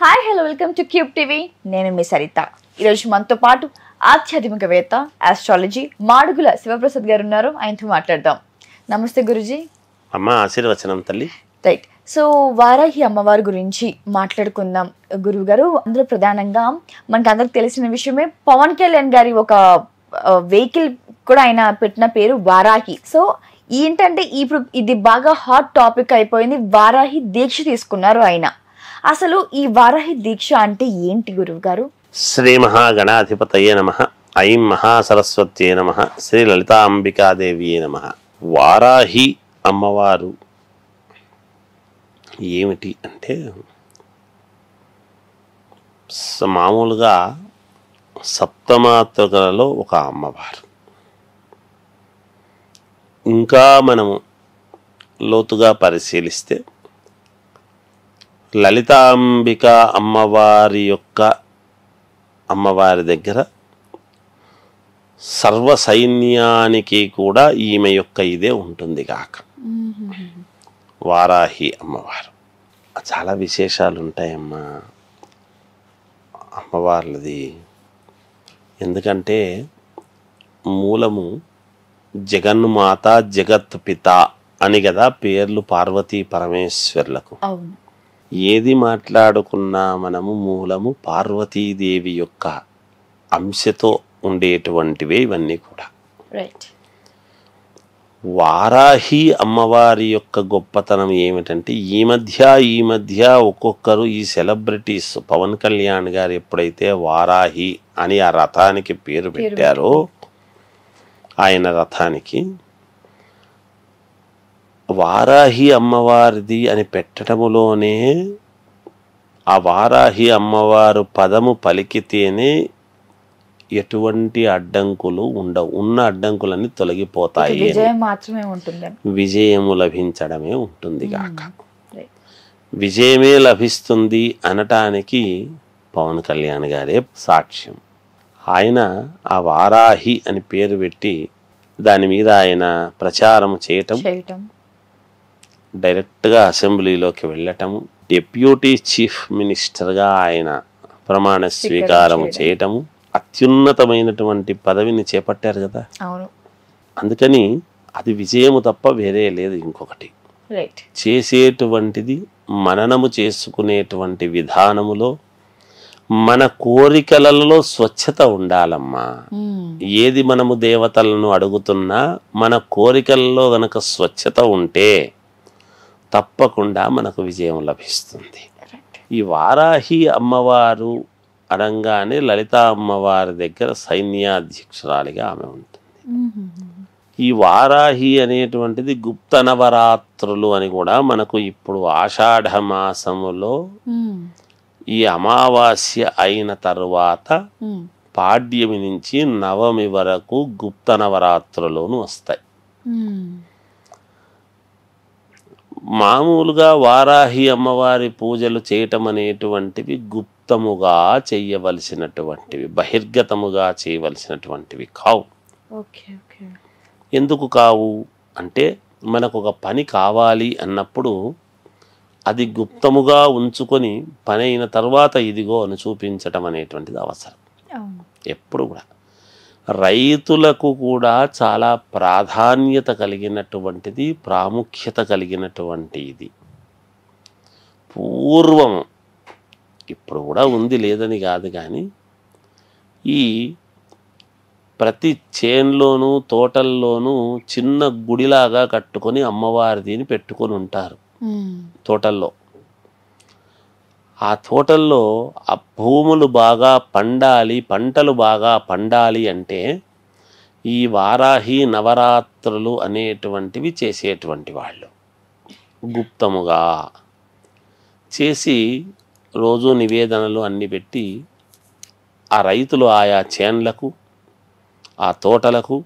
Hi hello welcome to cube TV. నేను మీ సరిత. ఈరోజు మనతో పాటు ఆధ్యాత్మికవేత్త, ఆస్ట్రాలజీ మాడుగుల శివప్రసాద్ గారు ఉన్నారు. ఆయనతో మాట్లాడదాం. నమస్తే గురుజీ. అమ్మ ఆశీర్వచనం తల్లి. రైట్. సో వారాహి అమ్మవారి గురించి మాట్లాడుకుందాం గురువు గారు. అందులో ప్రధానంగా మనకు అందరికి తెలిసిన విషయమే, పవన్ కళ్యాణ్ గారి ఒక వెహికల్ కూడా ఆయన పెట్టిన పేరు వారాహి. సో ఏంటంటే ఇప్పుడు ఇది బాగా హాట్ టాపిక్ అయిపోయింది. వారాహి దీక్ష తీసుకున్నారు ఆయన. అసలు ఈ వారాహి దీక్ష అంటే ఏంటి గురువు గారు? శ్రీ మహాగణాధిపతయే నమః. ఐం మహాసరస్వత్యే నమః. శ్రీ లలితాంబికాదేవియే నమః. వారాహి అమ్మవారు ఏమిటి అంటే, మామూలుగా సప్తమాతృకలలో ఒక అమ్మవారు. ఇంకా మనము లోతుగా పరిశీలిస్తే లలితాంబిక అమ్మవారి దగ్గర సర్వ సైన్యానికి కూడా ఈమె యొక్క ఇదే ఉంటుంది కాక. వారాహి అమ్మవారు చాలా విశేషాలు ఉంటాయమ్మా అమ్మవార్లది. ఎందుకంటే మూలము జగన్మాత, జగత్ పిత అని కదా పేర్లు పార్వతీ పరమేశ్వర్లకు. ఏది మాట్లాడుకున్నా మనము మూలము పార్వతీదేవి యొక్క అంశతో ఉండేటువంటివే ఇవన్నీ కూడా. వారాహి అమ్మవారి యొక్క గొప్పతనం ఏమిటంటే, ఈ మధ్య ఒక్కొక్కరు ఈ సెలబ్రిటీస్, పవన్ కళ్యాణ్ గారు ఎప్పుడైతే వారాహి అని ఆ రథానికి పేరు పెట్టారో, ఆయన రథానికి వారాహి అమ్మవారిది అని పెట్టడములోనే ఆ వారాహి అమ్మవారు పదము పలికితేనే ఎటువంటి అడ్డంకులు ఉండవు. ఉన్న అడ్డంకులన్నీ తొలగిపోతాయి. విజయము లభించడమే ఉంటుంది కాక. విజయమే లభిస్తుంది అనటానికి పవన్ కళ్యాణ్ గారే సాక్ష్యం. ఆయన ఆ వారాహి అని పేరు పెట్టి దాని మీద ఆయన ప్రచారం చేయటం, డైరెక్ట్గా అసెంబ్లీలోకి వెళ్ళటము, డిప్యూటీ చీఫ్ మినిస్టర్గా ఆయన ప్రమాణ స్వీకారం చేయటము, అత్యున్నతమైనటువంటి పదవిని చేపట్టారు కదా. అందుకని అది విజయము తప్ప వేరే లేదు. ఇంకొకటి చేసేటువంటిది మననము చేసుకునేటువంటి విధానములో మన కోరికలలో స్వచ్ఛత ఉండాలమ్మా. ఏది మనము దేవతలను అడుగుతున్నా మన కోరికలలో గనక స్వచ్ఛత ఉంటే తప్పకుండా మనకు విజయం లభిస్తుంది. ఈ వారాహి అమ్మవారు అనగానే లలితా అమ్మవారి దగ్గర సైన్యాధ్యక్షురాలిగా ఆమె ఉంటుంది. ఈ వారాహి అనేటువంటిది గుప్త నవరాత్రులు అని కూడా మనకు ఇప్పుడు ఆషాఢ మాసములో ఈ అమావాస్య అయిన తరువాత పాడ్యమి నుంచి నవమి వరకు గుప్త నవరాత్రులను వస్తాయి. మామూలుగా వారాహి అమ్మవారి పూజలు చేయటం అనేటువంటివి గుప్తముగా చేయవలసినటువంటివి, బహిర్గతముగా చేయవలసినటువంటివి కావు. ఎందుకు కావు అంటే, మనకు ఒక పని కావాలి అన్నప్పుడు అది గుప్తముగా ఉంచుకొని పని అయిన తర్వాత ఇదిగో అని చూపించటం అనేటువంటిది అవసరం. ఎప్పుడు కూడా రైతులకు కూడా చాలా ప్రాధాన్యత కలిగినటువంటిది, ప్రాముఖ్యత కలిగినటువంటి ఇది. పూర్వం, ఇప్పుడు కూడా ఉంది లేదని కాదు, కానీ ఈ ప్రతి చేన్లోనూ తోటల్లోనూ చిన్న గుడిలాగా కట్టుకొని అమ్మవారిని పెట్టుకొని ఉంటారు తోటల్లో. ఆ తోటల్లో ఆ భూములు బాగా పండాలి, పంటలు బాగా పండాలి అంటే ఈ వారాహి నవరాత్రులు అనేటువంటివి చేసేటువంటి వాళ్ళు గుప్తముగా చేసి రోజు నివేదనలు అన్ని పెట్టి ఆ రైతులు ఆయా చేన్లకు, ఆ తోటలకు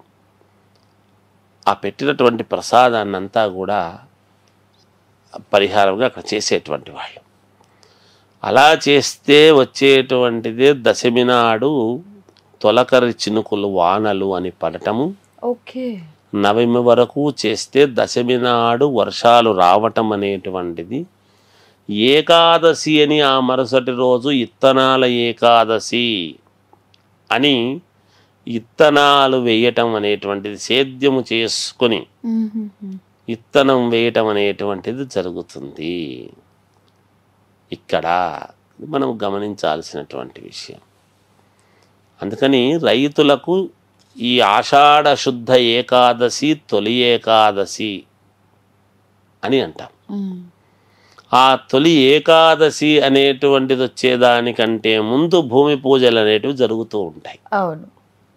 ఆ పెట్టినటువంటి ప్రసాదాన్నంతా కూడా పరిహారంగా అక్కడ చేసేటువంటి వాళ్ళు. అలా చేస్తే వచ్చేటువంటిదే దశమి నాడు తొలకరి చినుకులు వానలు అని పడటము. నవమి వరకు చేస్తే దశమి నాడు వర్షాలు రావటం అనేటువంటిది ఏకాదశి అని ఆ మరుసటి రోజు ఇత్తనాల ఏకాదశి అని ఇత్తనాలు వేయటం అనేటువంటిది, సేద్యము చేసుకొని ఇత్తనం వేయటం అనేటువంటిది జరుగుతుంది. ఇక్కడ మనం గమనించాల్సినటువంటి విషయం. అందుకని రైతులకు ఈ ఆషాఢ శుద్ధ ఏకాదశి తొలి ఏకాదశి అని అంటాం. ఆ తొలి ఏకాదశి అనేటువంటిది వచ్చేదానికంటే ముందు భూమి పూజలు అనేటివి జరుగుతూ ఉంటాయి. అవును.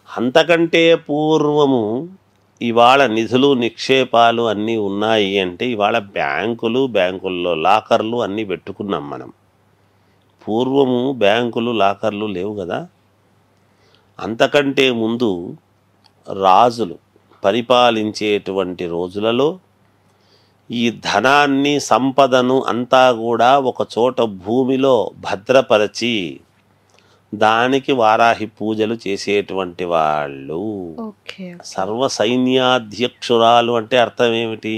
అంతకంటే పూర్వము ఇవాళ నిధులు నిక్షేపాలు అన్నీ ఉన్నాయి అంటే ఇవాళ బ్యాంకుల్లో లాకర్లు అన్నీ పెట్టుకున్నాం మనం. పూర్వము బ్యాంకులు లాకర్లు లేవు కదా. అంతకంటే ముందు రాజులు పరిపాలించేటువంటి రోజులలో ఈ ధనాన్ని సంపదను అంతా కూడా ఒక చోట భూమిలో భద్రపరచి దానికి వారాహి పూజలు చేసేటువంటి వాళ్ళు. సర్వ సైన్యాధ్యక్షురాలు అంటే అర్థం ఏమిటి?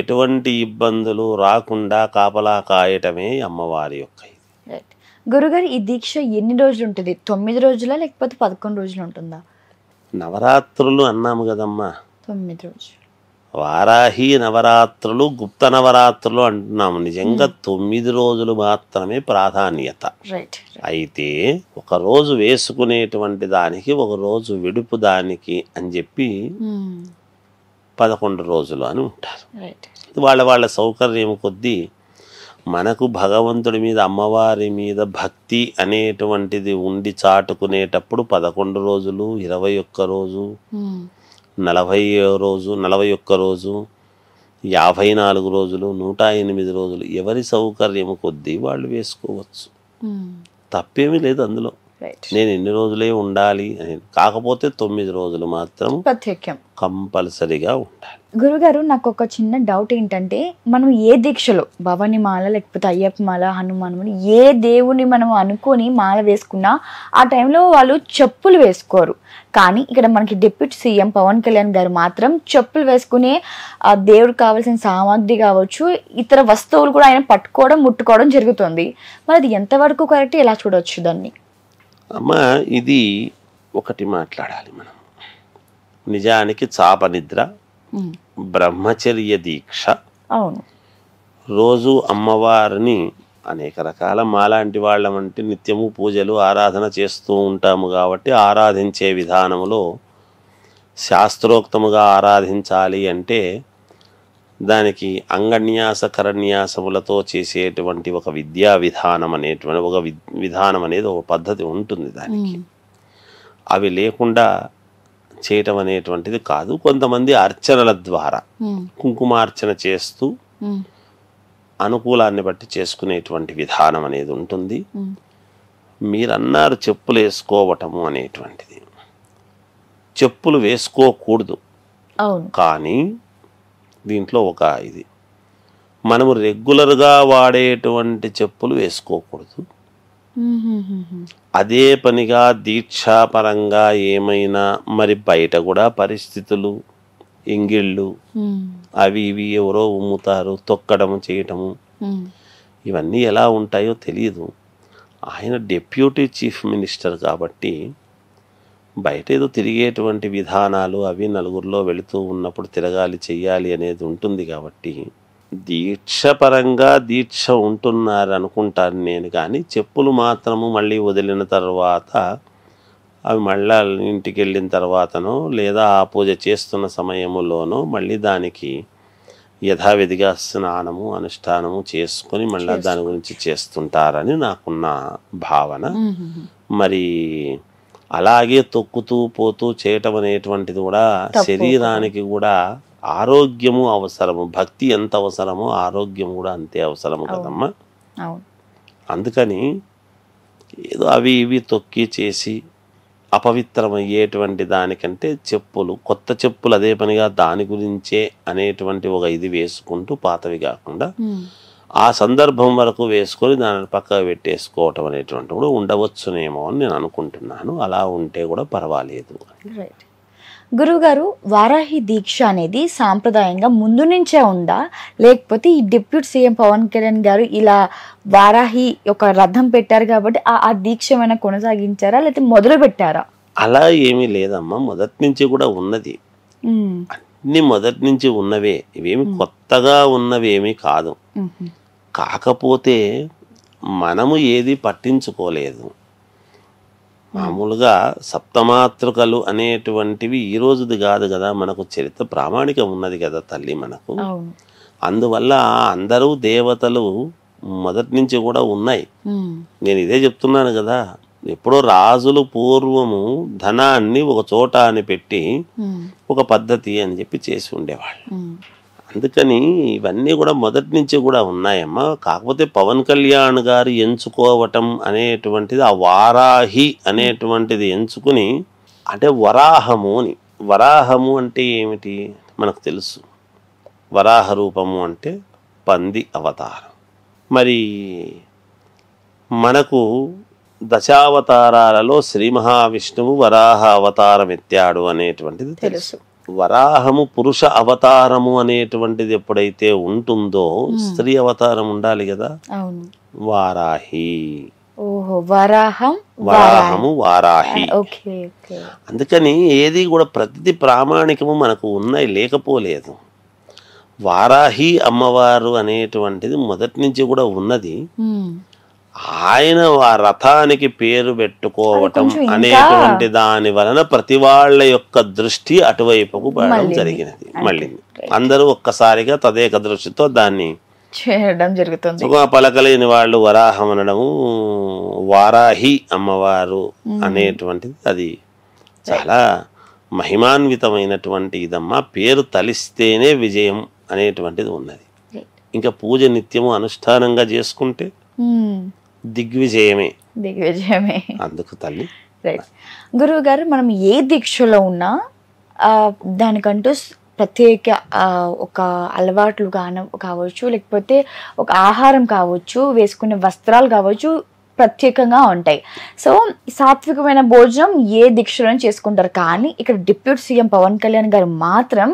ఎటువంటి ఇబ్బందులు రాకుండా కాపలా కాయటమే అమ్మవారి యొక్క ఇది. గురుగారు, ఈ దీక్ష ఎన్ని రోజులు ఉంటుంది? 9 రోజులా లేకపోతే 11 రోజులు ఉంటుందా? నవరాత్రులు అన్నాము కదమ్మా. 9 రోజులు. వారాహి నవరాత్రులు, గుప్త నవరాత్రులు అంటున్నాము. నిజంగా 9 రోజులు మాత్రమే ప్రాధాన్యత. అయితే ఒక రోజు వేసుకునేటువంటి దానికి ఒక రోజు విడుపు దానికి అని చెప్పి 11 రోజులు అని ఉంటారు. వాళ్ళ సౌకర్యం కొద్దీ మనకు భగవంతుడి మీద అమ్మవారి మీద భక్తి అనేటువంటిది ఉండి చాటుకునేటప్పుడు 11 రోజులు, 21 రోజు, 40 రోజు, 41 రోజు, 54 రోజులు, 108 రోజులు ఎవరి సౌకర్యము కొద్దీ వాళ్ళు వేసుకోవచ్చు. తప్పేమీ లేదు అందులో. నేను ఎన్ని రోజులే ఉండాలి అని. కాకపోతే 9 రోజులు మాత్రం ప్రత్యేకం కంపల్సరిగా ఉండాలి. గురుగారు, నాకు ఒక చిన్న డౌట్ ఏంటంటే, మనం ఏ దీక్షలో భవాని మాల లేకపోతే అయ్యప్ప మాల, హనుమాన్ మాల, ఏ దేవుని మనం అనుకొని మాల వేసుకున్నా ఆ టైంలో వాళ్ళు చెప్పులు వేసుకోరు. కానీ ఇక్కడ మనకి డిప్యూటీ సీఎం పవన్ కళ్యాణ్ గారు మాత్రం చెప్పులు వేసుకునే ఆ దేవుడికి కావాల్సిన సామాగ్రి కావచ్చు, ఇతర వస్తువులు కూడా ఆయన పట్టుకోవడం ముట్టుకోవడం జరుగుతుంది. మరి అది ఎంతవరకు కరెక్ట్, ఎలా చూడవచ్చు దాన్ని? అమ్మా, ఇది ఒకటి మాట్లాడాలి మనం. నిజానికి చాప నిద్ర, బ్రహ్మచర్య దీక్ష, అవును, రోజు అమ్మవారిని అనేక రకాల మాలాంటి వాళ్ళమంటే నిత్యము పూజలు ఆరాధన చేస్తూ ఉంటాము కాబట్టి ఆరాధించే విధానంలో శాస్త్రోక్తముగా ఆరాధించాలి అంటే దానికి అంగన్యాస కరన్యాసములతో చేసేటువంటి ఒక విద్యా విధానం అనేటువంటి ఒక విధానం అనేది ఒక పద్ధతి ఉంటుంది దానికి. అవి లేకుండా చేయటం అనేటువంటిది కాదు. కొంతమంది అర్చనల ద్వారా కుంకుమార్చన చేస్తూ అనుకూలాన్ని బట్టి చేసుకునేటువంటి విధానం అనేది ఉంటుంది. మీరన్నారు చెప్పులు వేసుకోవటము అనేటువంటిది. చెప్పులు వేసుకోకూడదు, కానీ దీంట్లో ఒక ఇది, మనము రెగ్యులర్గా వాడేటువంటి చెప్పులు వేసుకోకూడదు. అదే పనిగా దీక్షాపరంగా ఏమైనా మరి బయట కూడా పరిస్థితులు, ఎంగిళ్ళు అవి ఇవి ఎవరో ఉమ్ముతారు, తొక్కడము చేయటము, ఇవన్నీ ఎలా ఉంటాయో తెలియదు. ఆయన డిప్యూటీ చీఫ్ మినిస్టర్ కాబట్టి బయట ఏదో తిరిగేటువంటి విధానాలు అవి నలుగురిలో వెళుతూ ఉన్నప్పుడు తిరగాలి, చెయ్యాలి అనేది ఉంటుంది. కాబట్టి దీక్షపరంగా దీక్ష ఉంటున్నారు అనుకుంటాను నేను. కానీ చెప్పులు మాత్రము మళ్ళీ వదిలిన తర్వాత అవి మళ్ళీ ఇంటికి వెళ్ళిన తర్వాతనో లేదా ఆ పూజ చేస్తున్న సమయంలోనో మళ్ళీ దానికి యథావిధిగా స్నానము అనుష్ఠానము చేసుకొని మళ్ళీ దాని గురించి చేస్తుంటారని నాకున్న భావన. మరి అలాగే తొక్కుతూ పోతూ చేయటం అనేటువంటిది కూడా శరీరానికి కూడా ఆరోగ్యము అవసరము. భక్తి ఎంత అవసరమో ఆరోగ్యం కూడా అంతే అవసరము కదమ్మా. అందుకని ఏదో అవి ఇవి తొక్కి చేసి అపవిత్రమయ్యేటువంటి దానికంటే చెప్పులు, కొత్త చెప్పులు అదే పనిగా దాని గురించే అనేటువంటి ఒక ఇది వేసుకుంటూ పాతవి కాకుండా ఆ సందర్భం వరకు వేసుకొని దాని పక్కకు పెట్టేసుకోవటం అనేటువంటి కూడా ఉండవచ్చునేమో అని నేను అనుకుంటున్నాను. అలా ఉంటే కూడా పర్వాలేదు. గురువుగారు, వారాహి దీక్ష అనేది సాంప్రదాయంగా ముందు నుంచే ఉందా, లేకపోతే ఈ డిప్యూటీ సీఎం పవన్ కళ్యాణ్ గారు ఇలా వారాహి ఒక రథం పెట్టారు కాబట్టి ఆ దీక్ష ఏమైనా కొనసాగించారా, లేకపోతే మొదలు పెట్టారా? అలా ఏమీ లేదమ్మా, మొదటి నుంచి కూడా ఉన్నది. అన్ని మొదటి నుంచి ఉన్నవే, ఇవేమి కొత్తగా ఉన్నవేమీ కాదు. కాకపోతే మనము ఏది పట్టించుకోలేదు. మామూలుగా సప్తమాతృకలు అనేటువంటివి ఈ రోజుది కాదు కదా, మనకు చరిత్ర ప్రామాణికం ఉన్నది కదా తల్లి మనకు. అందువల్ల అందరూ దేవతలు మొదటి నుంచి కూడా ఉన్నాయి. నేను ఇదే చెప్తున్నాను కదా, ఎప్పుడో రాజులు పూర్వము ధనాన్ని ఒక చోట అని పెట్టి ఒక పద్ధతి అని చెప్పి చేసి ఉండేవాళ్ళు. అందుకని ఇవన్నీ కూడా మొదటి నుంచి కూడా ఉన్నాయమ్మా. కాకపోతే పవన్ కళ్యాణ్ గారు ఎంచుకోవటం అనేటువంటిది, ఆ వారాహి అనేటువంటిది ఎంచుకుని, అంటే వరాహము అని. వరాహము అంటే ఏమిటి మనకు తెలుసు. వరాహ రూపము అంటే పంది అవతారం. మరి మనకు దశావతారాలలో శ్రీ మహావిష్ణువు వరాహ అవతారం ఎత్తాడు అనేటువంటిది తెలుసు. వరాహము పురుష అవతారము అనేటువంటిది ఎప్పుడైతే ఉంటుందో స్త్రీ అవతారం ఉండాలి కదా, వారాహి. వరాహము వారాహి. అందుకని ఏది కూడా ప్రతిది ప్రామాణికము మనకు ఉన్నాయి, లేకపోలేదు. వారాహి అమ్మవారు అనేటువంటిది మొదటి నుంచి కూడా ఉన్నది. ఆయన ఆ రథానికి పేరు పెట్టుకోవటం అనేటువంటి దాని వలన ప్రతి వాళ్ళ యొక్క దృష్టి అటువైపుకు పడడం జరిగినది. మళ్ళీ అందరూ ఒక్కసారిగా తదేక దృష్టితో దాన్ని చేయడం జరుగుతుంది. పలకలేని వాళ్ళు వరాహం అనడము, వారాహి అమ్మవారు అనేటువంటిది అది చాలా మహిమాన్వితమైనటువంటి ఇదమ్మా. పేరు తలిస్తేనే విజయం అనేటువంటిది ఉన్నది. ఇంకా పూజ నిత్యము అనుష్ఠానంగా చేసుకుంటే దిగ్విజయమే. అందుకు తల్లి. గురువు గారు, మనం ఏ దీక్షలో ఉన్నా దానికంటూ ప్రత్యేక ఒక అలవాట్లు కావచ్చు, లేకపోతే ఒక ఆహారం కావచ్చు, వేసుకునే వస్త్రాలు కావచ్చు, ప్రత్యేకంగా ఉంటాయి. సో సాత్వికమైన భోజనం ఏ దీక్షలో చేసుకుంటారు. కానీ ఇక్కడ డిప్యూటీ సీఎం పవన్ కళ్యాణ్ గారు మాత్రం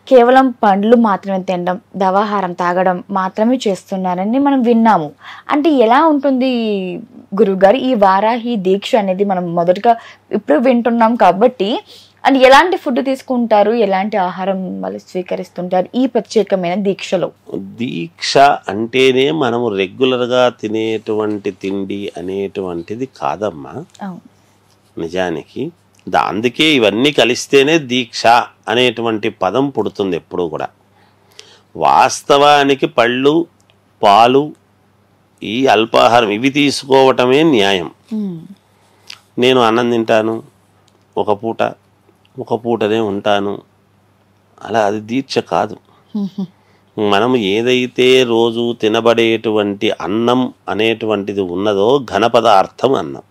కేవలం పండ్లు మాత్రమే తినడం, దవాహారం తాగడం మాత్రమే చేస్తున్నారని మనం విన్నాము. అంటే ఎలా ఉంటుంది గురువుగారు ఈ వారాహి దీక్ష అనేది? మనం మొదటగా ఇప్పుడు వింటున్నాం కాబట్టి, అంటే ఎలాంటి ఫుడ్ తీసుకుంటారు, ఎలాంటి ఆహారం వాళ్ళు స్వీకరిస్తుంటారు ఈ ప్రత్యేకమైన దీక్షలో? దీక్ష అంటేనే మనము రెగ్యులర్గా తినేటువంటి తిండి అనేటువంటిది కాదమ్మా నిజానికి. అందుకే ఇవన్నీ కలిస్తేనే దీక్ష అనేటువంటి పదం పుడుతుంది ఎప్పుడూ కూడా. వాస్తవానికి పళ్ళు, పాలు, ఈ అల్పాహారం ఇవి తీసుకోవటమే న్యాయం. నేను అన్నం తింటాను ఒక పూటనే ఉంటాను, అలా అది దీక్ష కాదు. మనం ఏదైతే రోజు తినబడేటువంటి అన్నం అనేటువంటిది ఉన్నదో ఘన పదార్థం అన్నం.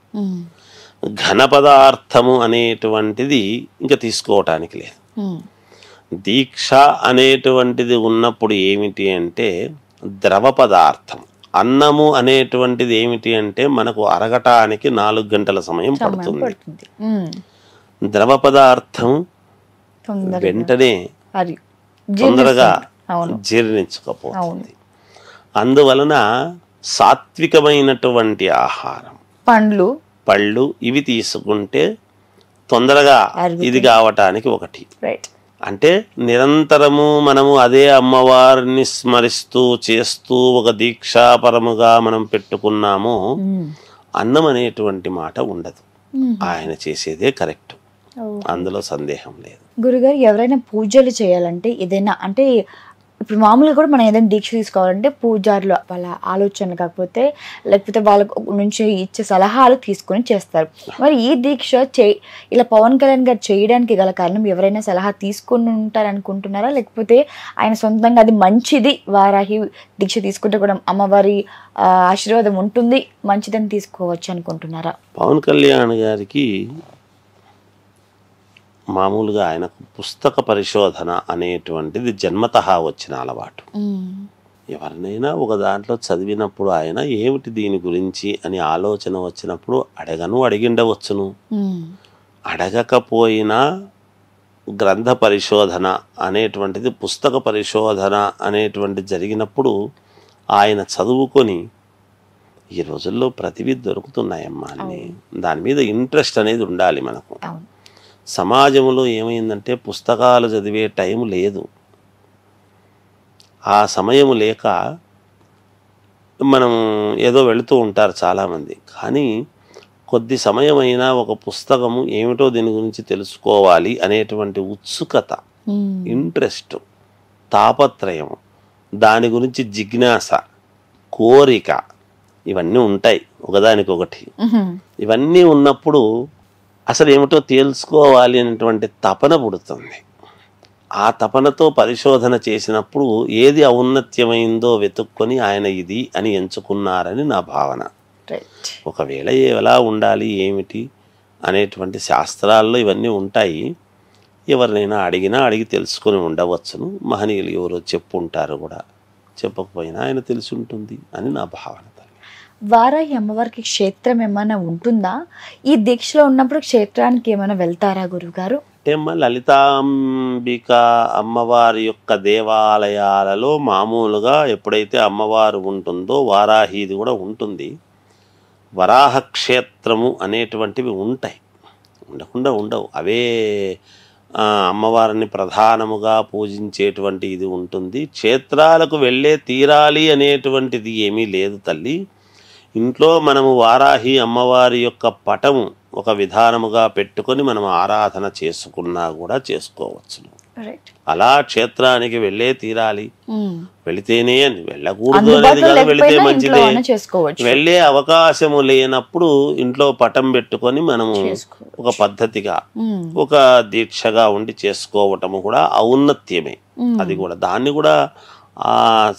ఘన పదార్థము అనేటువంటిది ఇంకా తీసుకోవటానికి లేదు. దీక్ష అనేటువంటిది ఉన్నప్పుడు ఏమిటి అంటే ద్రవ పదార్థం. అన్నము అనేటువంటిది ఏమిటి అంటే మనకు అరగటానికి 4 గంటల సమయం పడుతుంది. ద్రవ పదార్థం వెంటనే తొందరగా జీర్ణించకపోతుంది. అందువలన సాత్వికమైనటువంటి ఆహారం, పళ్ళు ఇవి తీసుకుంటే తొందరగా ఇది కావటానికి ఒకటి. అంటే నిరంతరము మనము అదే అమ్మవారిని స్మరిస్తూ చేస్తూ ఒక దీక్షాపరముగా మనం పెట్టుకున్నాము, అన్నం అనేటువంటి మాట ఉండదు. ఆయన చేసేదే కరెక్ట్, అందులో సందేహం లేదు. గురుగారు, ఎవరైనా పూజలు చేయాలంటే ఏదైనా, అంటే ఇప్పుడు మామూలుగా కూడా మనం ఏదైనా దీక్ష తీసుకోవాలంటే పూజారులు వాళ్ళ ఆలోచనలు కాకపోతే లేకపోతే వాళ్ళ నుంచి ఇచ్చే సలహాలు తీసుకొని చేస్తారు. మరి ఈ దీక్ష ఇలా పవన్ కళ్యాణ్ గారు చేయడానికి గల కారణం ఎవరైనా సలహా తీసుకొని ఉంటారనుకుంటున్నారా, లేకపోతే ఆయన సొంతంగా అది మంచిది, వారాహి దీక్ష తీసుకుంటే కూడా అమ్మవారి ఆశీర్వాదం ఉంటుంది, మంచిదని తీసుకోవచ్చు అనుకుంటున్నారా? పవన్ కళ్యాణ్ గారికి మామూలుగా ఆయనకు పుస్తక పరిశోధన అనేటువంటిది జన్మతః వచ్చిన అలవాటు. ఎవరినైనా ఒక దాంట్లో చదివినప్పుడు ఆయన ఏమిటి దీని గురించి అని ఆలోచన వచ్చినప్పుడు అడిగిండవచ్చును, అడగకపోయినా గ్రంథ పరిశోధన అనేటువంటిది, పుస్తక పరిశోధన అనేటువంటిది జరిగినప్పుడు ఆయన చదువుకొని, ఈ రోజుల్లో ప్రతివి దొరుకుతున్నాయమ్మా అన్ని, దాని మీద ఇంట్రెస్ట్ అనేది ఉండాలి మనకు. సమాజంలో ఏమైందంటే పుస్తకాలు చదివే టైం లేదు, ఆ సమయం లేక మనం ఏదో వెళుతూ ఉంటారు చాలామంది. కానీ కొద్ది సమయమైనా ఒక పుస్తకము ఏమిటో దీని గురించి తెలుసుకోవాలి అనేటువంటి ఉత్సుకత, ఇంట్రెస్ట్, తాపత్రయం, దాని గురించి జిజ్ఞాస, కోరిక, ఇవన్నీ ఉంటాయి ఒకదానికొకటి. ఇవన్నీ ఉన్నప్పుడు అసలు ఏమిటో తెలుసుకోవాలి అనేటువంటి తపన పుడుతుంది. ఆ తపనతో పరిశోధన చేసినప్పుడు ఏది ఔన్నత్యమైందో వెతుక్కొని ఆయన ఇది అని ఎంచుకున్నారని నా భావన. ఒకవేళ ఎలా ఉండాలి ఏమిటి అనేటువంటి శాస్త్రాల్లో ఇవన్నీ ఉంటాయి. ఎవరినైనా అడిగి తెలుసుకొని ఉండవచ్చును. మహనీయులు ఎవరో చెప్పుంటారు కూడా, చెప్పకపోయినా ఆయన తెలిసి ఉంటుంది అని నా భావన. వారాహి అమ్మవారికి క్షేత్రం ఏమైనా ఉంటుందా? ఈ దీక్షలో ఉన్నప్పుడు క్షేత్రానికి ఏమైనా వెళ్తారా గురువుగారు? అంటే లలితాంబిక అమ్మవారి యొక్క దేవాలయాలలో మామూలుగా ఎప్పుడైతే అమ్మవారు ఉంటుందో వారాహిది కూడా ఉంటుంది. వరాహ క్షేత్రము అనేటువంటివి ఉంటాయి, ఉండకుండా ఉండవు. అవే అమ్మవారిని ప్రధానముగా పూజించేటువంటి ఇది ఉంటుంది. క్షేత్రాలకు వెళ్ళే తీరాలి అనేటువంటిది ఏమీ లేదు తల్లి. ఇంట్లో మనము వారాహి అమ్మవారి యొక్క పటము ఒక విధానముగా పెట్టుకొని మనం ఆరాధన చేసుకున్నా కూడా చేసుకోవచ్చు. అలా క్షేత్రానికి వెళ్ళే తీరాలి, వెళితేనే అని, వెళ్ళకూడదు అనేది కాదు, వెళితే మంచిదే. వెళ్ళే అవకాశము లేనప్పుడు ఇంట్లో పటం పెట్టుకొని మనము ఒక పద్ధతిగా ఒక దీక్షగా ఉండి చేసుకోవటము కూడా ఔన్నత్యమే. అది కూడా దాన్ని కూడా ఆ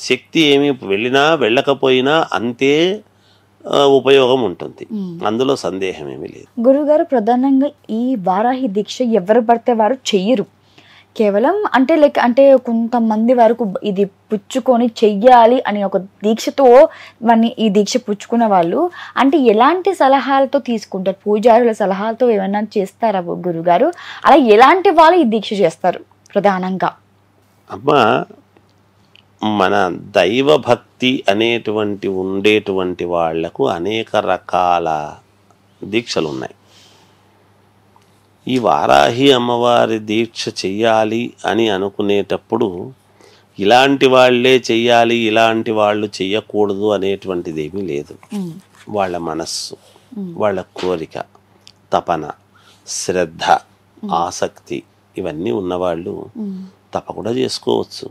శక్తి ఏమి వెళ్ళినా వెళ్ళకపోయినా అంతే ఉపయోగం ఉంటుంది, అందులో సందేహం ఏమీ లేదు. గురుగారు, ప్రధానంగా ఈ వారాహి దీక్ష ఎవరు పడితే వారు చెయ్యరు. కేవలం అంటే కొంతమంది వరకు ఇది పుచ్చుకొని చెయ్యాలి అని ఒక దీక్షతో వారిని ఈ దీక్ష పుచ్చుకున్న వాళ్ళు అంటే ఎలాంటి సలహాలతో తీసుకుంటారు? పూజారుల సలహాలతో ఏమైనా చేస్తారా గురుగారు? అలా ఎలాంటి వాళ్ళు ఈ దీక్ష చేస్తారు ప్రధానంగా? అమ్మా, మన దైవభక్తి అనేటువంటి ఉండేటువంటి వాళ్లకు అనేక రకాల దీక్షలు ఉన్నాయి. ఈ వారాహి అమ్మవారి దీక్ష చెయ్యాలి అని అనుకునేటప్పుడు ఇలాంటి వాళ్ళే చెయ్యాలి, ఇలాంటి వాళ్ళు చెయ్యకూడదు అనేటువంటిది ఏమీ లేదు. వాళ్ళ మనస్సు, వాళ్ళ కోరిక, తపన, శ్రద్ధ, ఆసక్తి ఇవన్నీ ఉన్నవాళ్ళు తప్పకుండా చేసుకోవచ్చు.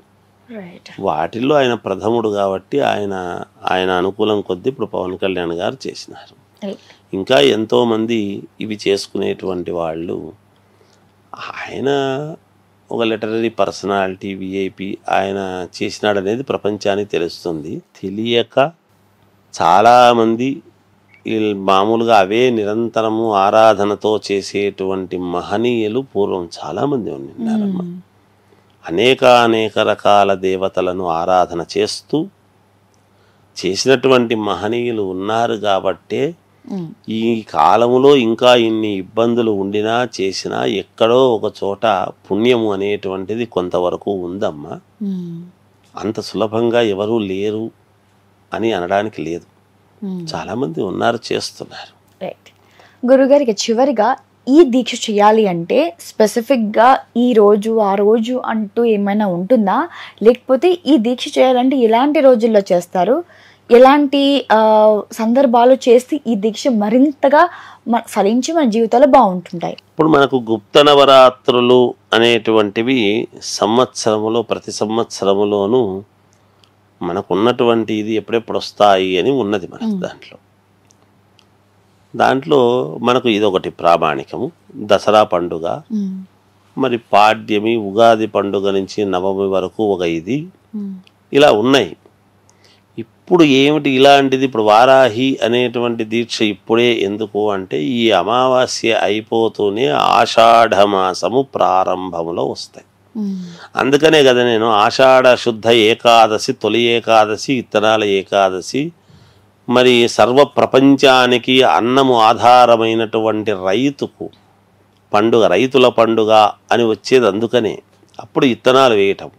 వాటిల్లో ఆయన ప్రథముడు కాబట్టి ఆయన అనుకూలం కొద్దీ ఇప్పుడు పవన్ కళ్యాణ్ గారు చేసినారు. ఇంకా ఎంతోమంది ఇవి చేసుకునేటువంటి వాళ్ళు. ఆయన ఒక లిటరరీ పర్సనాలిటీ, విఐపి, ఆయన చేసినాడనేది ప్రపంచానికి తెలుస్తుంది. తెలియక చాలామంది మామూలుగా అవే నిరంతరము ఆరాధనతో చేసేటువంటి మహనీయులు పూర్వం చాలామంది ఉన్నారమ్మా. అనేక రకాల దేవతలను ఆరాధన చేసినటువంటి మహనీయులు ఉన్నారు కాబట్టే ఈ కాలములో ఇంకా ఇన్ని ఇబ్బందులు ఉండినా చేసినా ఎక్కడో ఒక చోట పుణ్యము అనేటువంటిది కొంతవరకు ఉందమ్మా. అంత సులభంగా ఎవరూ లేరు అని అనడానికి లేదు, చాలామంది ఉన్నారు, చేస్తున్నారు. గురుగారికి చివరిగా ఈ దీక్ష చేయాలి అంటే స్పెసిఫిక్గా ఈ రోజు ఆ రోజు అంటూ ఏమైనా ఉంటుందా? లేకపోతే ఈ దీక్ష చేయాలంటే ఎలాంటి రోజుల్లో చేస్తారు? ఎలాంటి సందర్భాలు చేస్తే ఈ దీక్ష మరింతగా ఫలించి మన జీవితాలు బాగుంటుంటాయి? ఇప్పుడు మనకు గుప్త నవరాత్రులు అనేటువంటివి సంవత్సరములో ప్రతి సంవత్సరములోనూ మనకున్నటువంటి ఇది ఎప్పుడెప్పుడు వస్తాయి అని ఉన్నది మనకు. దాంట్లో మనకు ఇదొకటి ప్రామాణికము. దసరా పండుగ, మరి పాడ్యమి, ఉగాది పండుగ నుంచి నవమి వరకు ఒక ఇది, ఇలా ఉన్నాయి. ఇప్పుడు ఏమిటి ఇలాంటిది? ఇప్పుడు వారాహి అనేటువంటి దీక్ష ఇప్పుడే ఎందుకు అంటే ఈ అమావాస్య అయిపోతూనే ఆషాఢ మాసము ప్రారంభంలో వస్తాయి. అందుకనే కదా నేను ఆషాఢ శుద్ధ ఏకాదశి, తొలి ఏకాదశి, ఇత్తనాల ఏకాదశి, మరి సర్వ ప్రపంచానికి అన్నము ఆధారమైనటువంటి రైతుకు పండుగ, రైతుల పండుగ అని వచ్చేది అందుకనే. అప్పుడు ఇత్తనాలు వేయటం,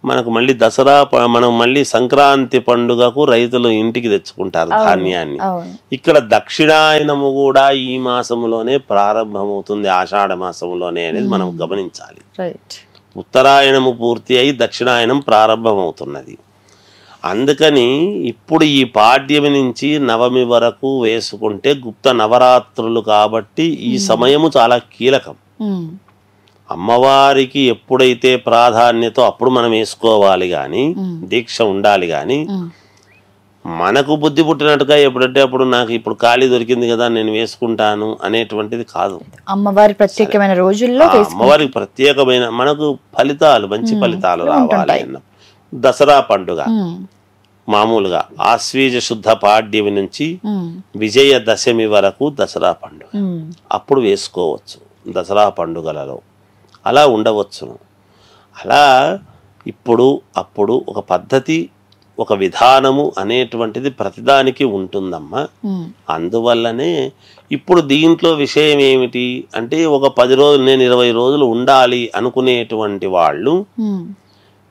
మనకు మళ్ళీ మనం మళ్ళీ సంక్రాంతి పండుగకు రైతులు ఇంటికి తెచ్చుకుంటారు ధాన్యాన్ని. ఇక్కడ దక్షిణాయనము కూడా ఈ మాసంలోనే ప్రారంభమవుతుంది, ఆషాఢ మాసంలోనే అనేది మనం గమనించాలి. ఉత్తరాయణము పూర్తి అయి దక్షిణాయనం ప్రారంభమవుతున్నది. అందుకని ఇప్పుడు ఈ పాడ్యమి నుంచి నవమి వరకు వేసుకుంటే గుప్త నవరాత్రులు కాబట్టి ఈ సమయము చాలా కీలకం. అమ్మవారికి ఎప్పుడైతే ప్రాధాన్యత అప్పుడు మనం వేసుకోవాలి కానీ, దీక్ష ఉండాలి కానీ, మనకు బుద్ధి పుట్టినట్టుగా ఎప్పుడంటే అప్పుడు నాకు ఇప్పుడు ఖాళీ దొరికింది కదా నేను వేసుకుంటాను అనేటువంటిది కాదు. అమ్మవారి ప్రత్యేకమైన రోజుల్లో అమ్మవారికి ప్రత్యేకమైన మనకు ఫలితాలు, మంచి ఫలితాలు రావాలి అన్న దసరా పండుగ మామూలుగా ఆశ్వీజ శుద్ధ పాడ్యమి నుంచి విజయదశమి వరకు దసరా పండుగ, అప్పుడు వేసుకోవచ్చు దసరా పండుగలలో, అలా ఉండవచ్చును. అలా ఇప్పుడు అప్పుడు ఒక పద్ధతి, ఒక విధానము అనేటువంటిది ప్రతిదానికి ఉంటుందమ్మా. అందువల్లనే ఇప్పుడు దీంట్లో విషయం ఏమిటి అంటే, ఒక 10 రోజులు నేను 20 రోజులు ఉండాలి అనుకునేటువంటి వాళ్ళు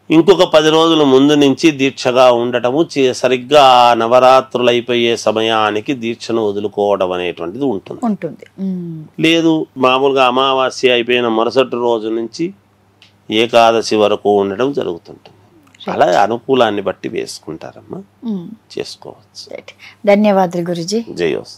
ఇంకొక 10 రోజుల ముందు నుంచి దీక్షగా ఉండటము, సరిగ్గా నవరాత్రులు అయిపోయే సమయానికి దీక్షను వదులుకోవడం అనేటువంటిది ఉంటుంది. లేదు మామూలుగా అమావాస్య అయిపోయిన మరుసటి రోజు నుంచి ఏకాదశి వరకు ఉండడం జరుగుతుంటుంది. అలా అనుకూలాన్ని బట్టి వేసుకుంటారమ్మా, చేసుకోవచ్చు. ధన్యవాదాలు గురుజీ. జయోస్.